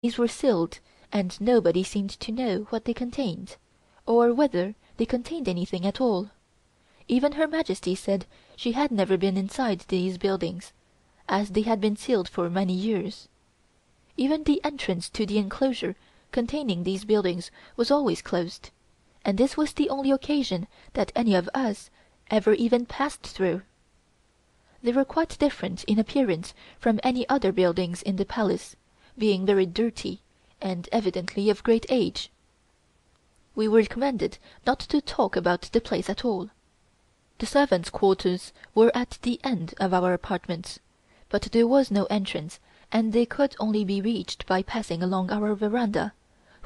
These were sealed, and nobody seemed to know what they contained, or whether they contained anything at all. Even Her Majesty said she had never been inside these buildings, as they had been sealed for many years. Even the entrance to the enclosure containing these buildings was always closed, and this was the only occasion that any of us ever even passed through. They were quite different in appearance from any other buildings in the Palace, being very dirty and evidently of great age. We were commanded not to talk about the place at all. The servants' quarters were at the end of our apartments, but there was no entrance and they could only be reached by passing along our veranda,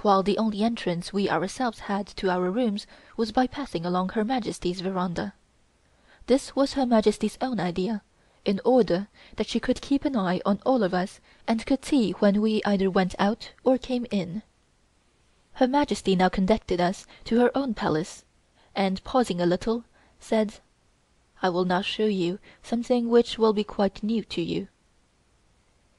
while the only entrance we ourselves had to our rooms was by passing along Her Majesty's veranda. This was Her Majesty's own idea, in order that she could keep an eye on all of us and could see when we either went out or came in. Her Majesty now conducted us to her own Palace, and pausing a little, said: "I will now show you something which will be quite new to you."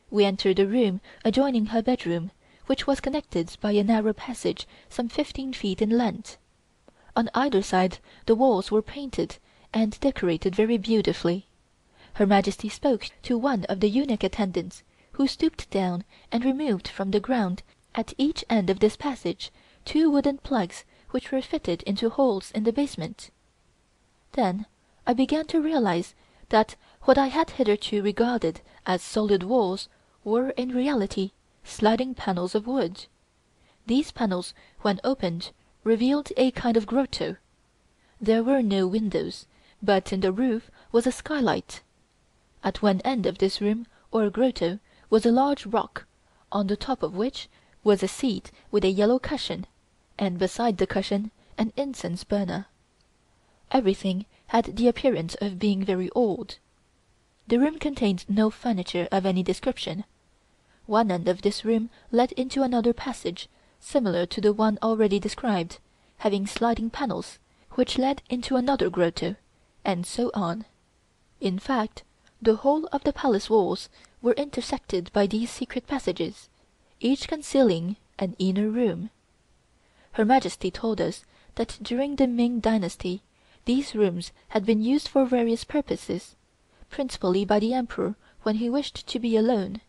We entered a room adjoining her bedroom, which was connected by a narrow passage some 15 feet in length. On either side the walls were painted and decorated very beautifully. Her Majesty spoke to one of the eunuch attendants, who stooped down and removed from the ground at each end of this passage 2 wooden plugs which were fitted into holes in the basement. Then I began to realize that what I had hitherto regarded as solid walls were in reality sliding panels of wood. These panels, when opened, revealed a kind of grotto. There were no windows, but in the roof was a skylight. At one end of this room or grotto was a large rock, on the top of which was a seat with a yellow cushion, and beside the cushion an incense burner. Everything had the appearance of being very old. The room contained no furniture of any description. One end of this room led into another passage, similar to the one already described, having sliding panels, which led into another grotto, and so on. In fact, the whole of the Palace walls were intersected by these secret passages, each concealing an inner room. Her Majesty told us that during the Ming dynasty these rooms had been used for various purposes, principally by the Emperor when he wished to be alone.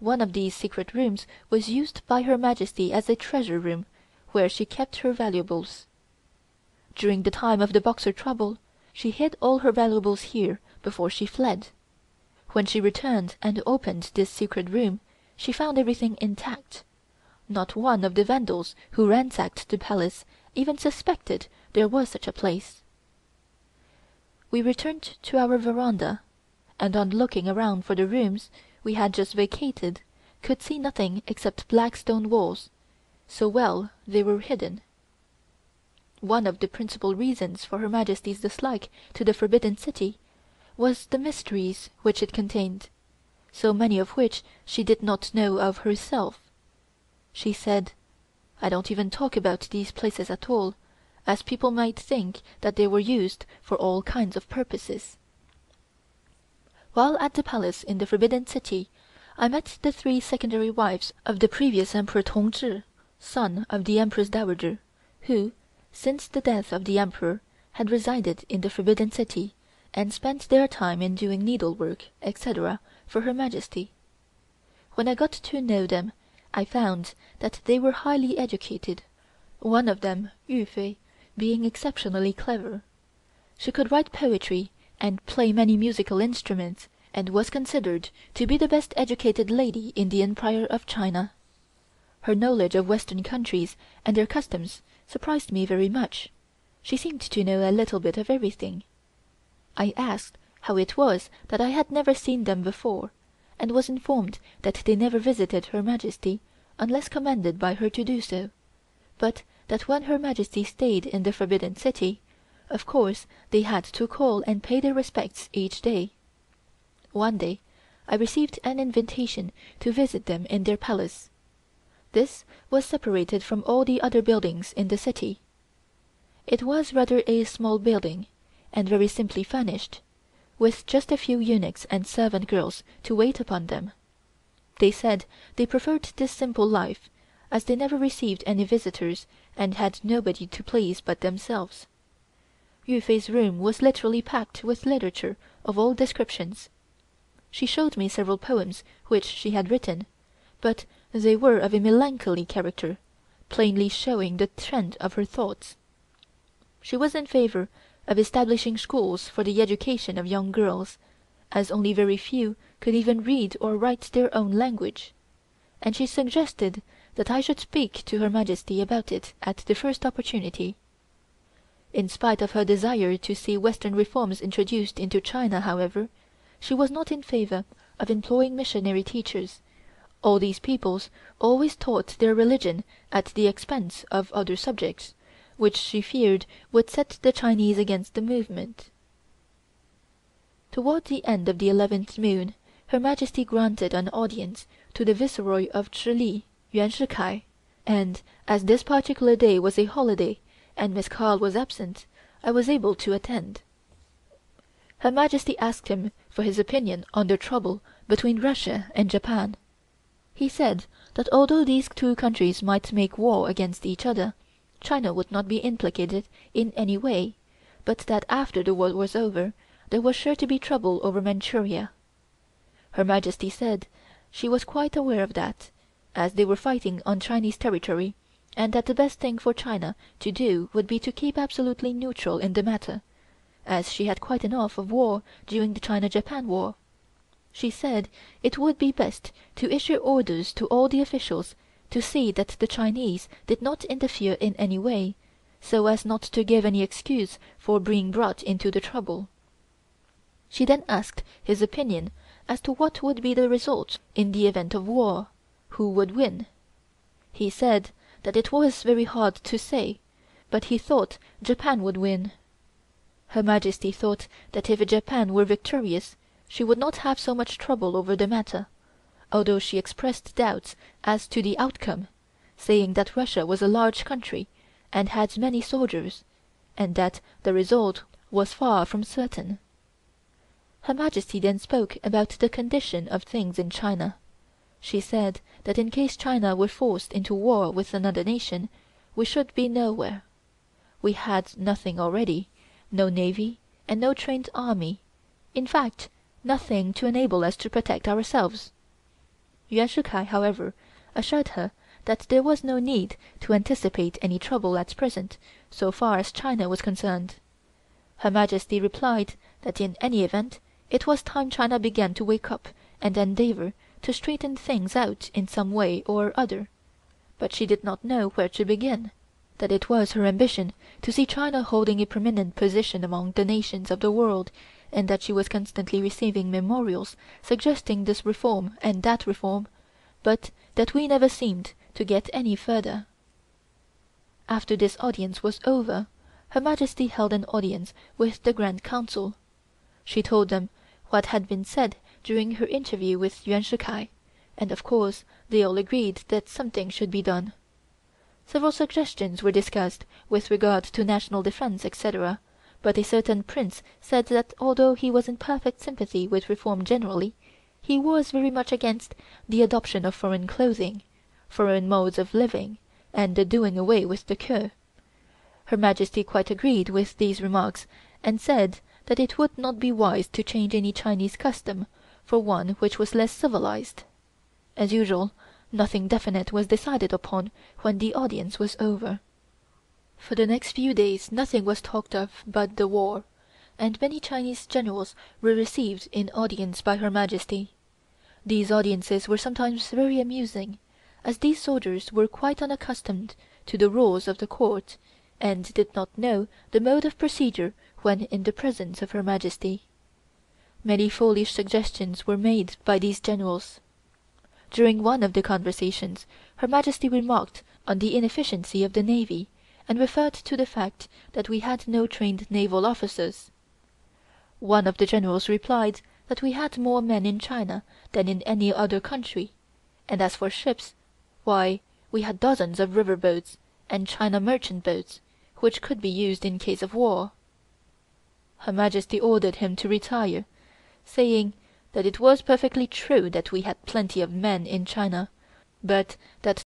One of these secret rooms was used by Her Majesty as a treasure room, where she kept her valuables. During the time of the Boxer trouble, she hid all her valuables here before she fled. When she returned and opened this secret room, she found everything intact. Not one of the vandals who ransacked the Palace even suspected there was such a place. We returned to our veranda, and on looking around for the rooms we had just vacated, could see nothing except black stone walls, so well they were hidden. One of the principal reasons for Her Majesty's dislike to the Forbidden City was the mysteries which it contained, so many of which she did not know of herself. She said: "I don't even talk about these places at all, as people might think that they were used for all kinds of purposes." While at the Palace in the Forbidden City, I met the 3 secondary wives of the previous Emperor Tongzhi, son of the Empress Dowager, who, since the death of the Emperor, had resided in the Forbidden City and spent their time in doing needlework, etc., for Her Majesty. When I got to know them, I found that they were highly educated, one of them, Yu Fei, being exceptionally clever. She could write poetry and play many musical instruments, and was considered to be the best educated lady in the Empire of China. Her knowledge of Western countries and their customs surprised me very much. She seemed to know a little bit of everything. I asked how it was that I had never seen them before, and was informed that they never visited Her Majesty unless commanded by her to do so, but that when Her Majesty stayed in the Forbidden City, of course they had to call and pay their respects each day. One day I received an invitation to visit them in their palace. This was separated from all the other buildings in the city. It was rather a small building, and very simply furnished, with just a few eunuchs and servant girls to wait upon them. They said they preferred this simple life, as they never received any visitors and had nobody to please but themselves. Yu Fei's room was literally packed with literature of all descriptions. She showed me several poems which she had written, but they were of a melancholy character, plainly showing the trend of her thoughts. She was in favor of establishing schools for the education of young girls, as only very few could even read or write their own language, and she suggested that I should speak to Her Majesty about it at the first opportunity. In spite of her desire to see Western reforms introduced into China, however, she was not in favor of employing missionary teachers. All these peoples always taught their religion at the expense of other subjects, which she feared would set the Chinese against the movement. Toward the end of the 11th moon, Her Majesty granted an audience to the Viceroy of Chili, Yuan Shikai, and as this particular day was a holiday and Miss Carl was absent, I was able to attend. Her Majesty asked him for his opinion on the trouble between Russia and Japan. He said that although these two countries might make war against each other, China would not be implicated in any way, but that after the war was over, there was sure to be trouble over Manchuria. Her Majesty said she was quite aware of that, as they were fighting on Chinese territory, and that the best thing for China to do would be to keep absolutely neutral in the matter, as she had quite enough of war during the China-Japan war. She said it would be best to issue orders to all the officials to see that the Chinese did not interfere in any way, so as not to give any excuse for being brought into the trouble. She then asked his opinion as to what would be the result in the event of war, who would win. He said that it was very hard to say, but he thought Japan would win. Her Majesty thought that if Japan were victorious, she would not have so much trouble over the matter, although she expressed doubts as to the outcome, saying that Russia was a large country and had many soldiers, and that the result was far from certain. Her Majesty then spoke about the condition of things in China. She said that in case China were forced into war with another nation, we should be nowhere. We had nothing already, no navy and no trained army, in fact, nothing to enable us to protect ourselves. Yuan Shikai, however, assured her that there was no need to anticipate any trouble at present, so far as China was concerned. Her Majesty replied that in any event it was time China began to wake up and endeavor to straighten things out in some way or other, but she did not know where to begin, that it was her ambition to see China holding a prominent position among the nations of the world, and that she was constantly receiving memorials suggesting this reform and that reform, but that we never seemed to get any further. After this audience was over, Her Majesty held an audience with the Grand Council. She told them what had been said during her interview with Yuan Shikai, and of course they all agreed that something should be done. Several suggestions were discussed with regard to national defense, etc., but a certain prince said that although he was in perfect sympathy with reform generally, he was very much against the adoption of foreign clothing, foreign modes of living, and the doing away with the queue. Her Majesty quite agreed with these remarks, and said that it would not be wise to change any Chinese custom for one which was less civilized. As usual, nothing definite was decided upon when the audience was over. For the next few days nothing was talked of but the war, and many Chinese generals were received in audience by Her Majesty. These audiences were sometimes very amusing, as these soldiers were quite unaccustomed to the rules of the court, and did not know the mode of procedure when in the presence of Her Majesty. Many foolish suggestions were made by these generals. During one of the conversations, Her Majesty remarked on the inefficiency of the navy, and referred to the fact that we had no trained naval officers. One of the generals replied that we had more men in China than in any other country, and as for ships, why, we had dozens of river boats and China merchant boats, which could be used in case of war. Her Majesty ordered him to retire, saying that it was perfectly true that we had plenty of men in China, but that